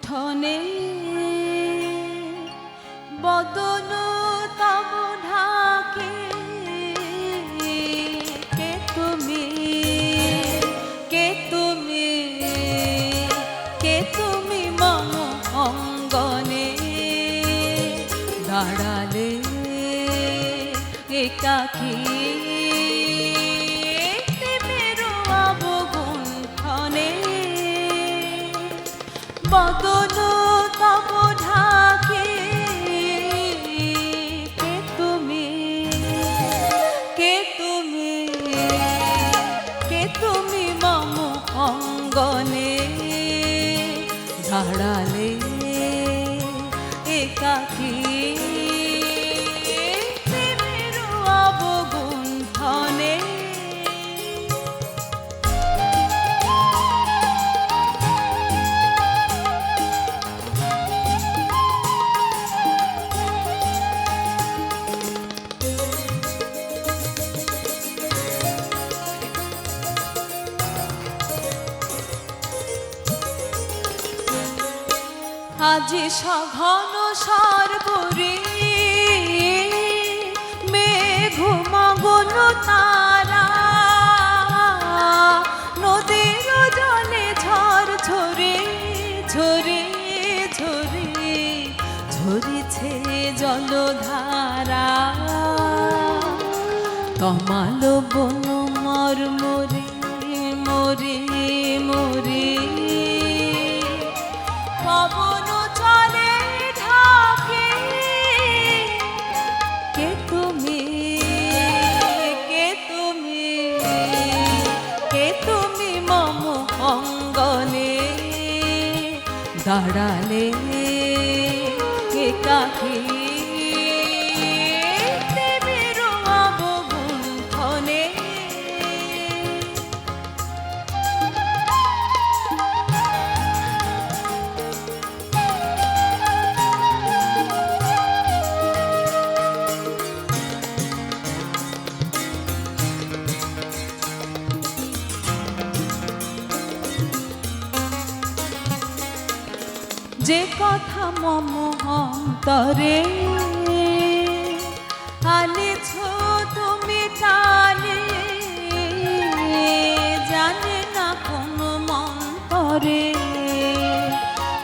গুণ্ঠনে বদন তব ঢাকে কে তুমি কে তুমি কে তুমি মম অঙ্গনে দাঁড়ালে একাকী বদন তব ঢাকে কে তুমি কে তুমি কে তুমি মম অঙ্গনে দাঁড়ালে একাকী প্রেমের অবগুণ্ঠনে আজি সঘন সর্বরে মেঘ মগন তারা নদীর জলে ঝড় ঝরে ঝরে ঝরে ঝরিছে জলধারা তমাল বন মর মরে মরে মরে পবন চলে ঢাকে কে তুমি কে তুমি কে তুমি মম অঙ্গনে দাঁড়ালে একাকী প্রেমের অবগুণ্ঠনে যে কথা মম অন্তরে আনেছ তুমি টানে জানে না কোন মন্তরে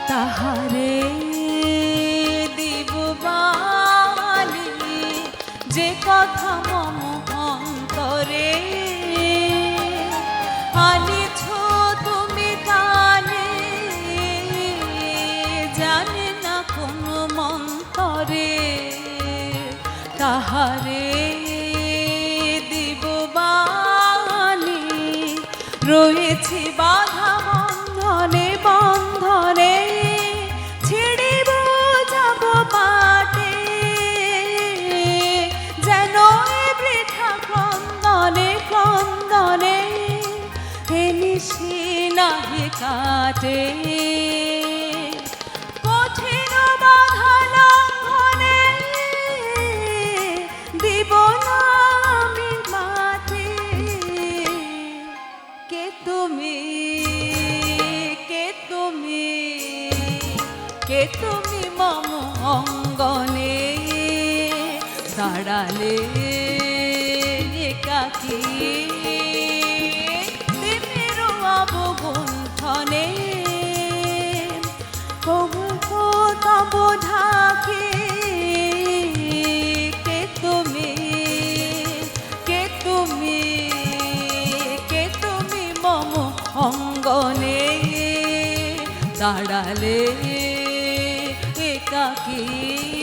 তাহারে দিব বালি যে কথা মম অন্তরে আনেছ তুমি টানে জানে না কোন মন্তরে তাহারে দিব বাণী রয়েছি বাধা বন্ধনে বন্ধনে ছিড়িব যাব পাটে যেন বৃথা ক্রন্দনে ক্রন্দনে হে নিশি নাহি কাটে কে তুমি মম অঙ্গনে দাঁড়ালে একাকী প্রেমের অবগুণ্ঠনে কবু তব ঢাকে কে তুমি কে তুমি কে তুমি মম অঙ্গনে দাঁড়ালে একাকী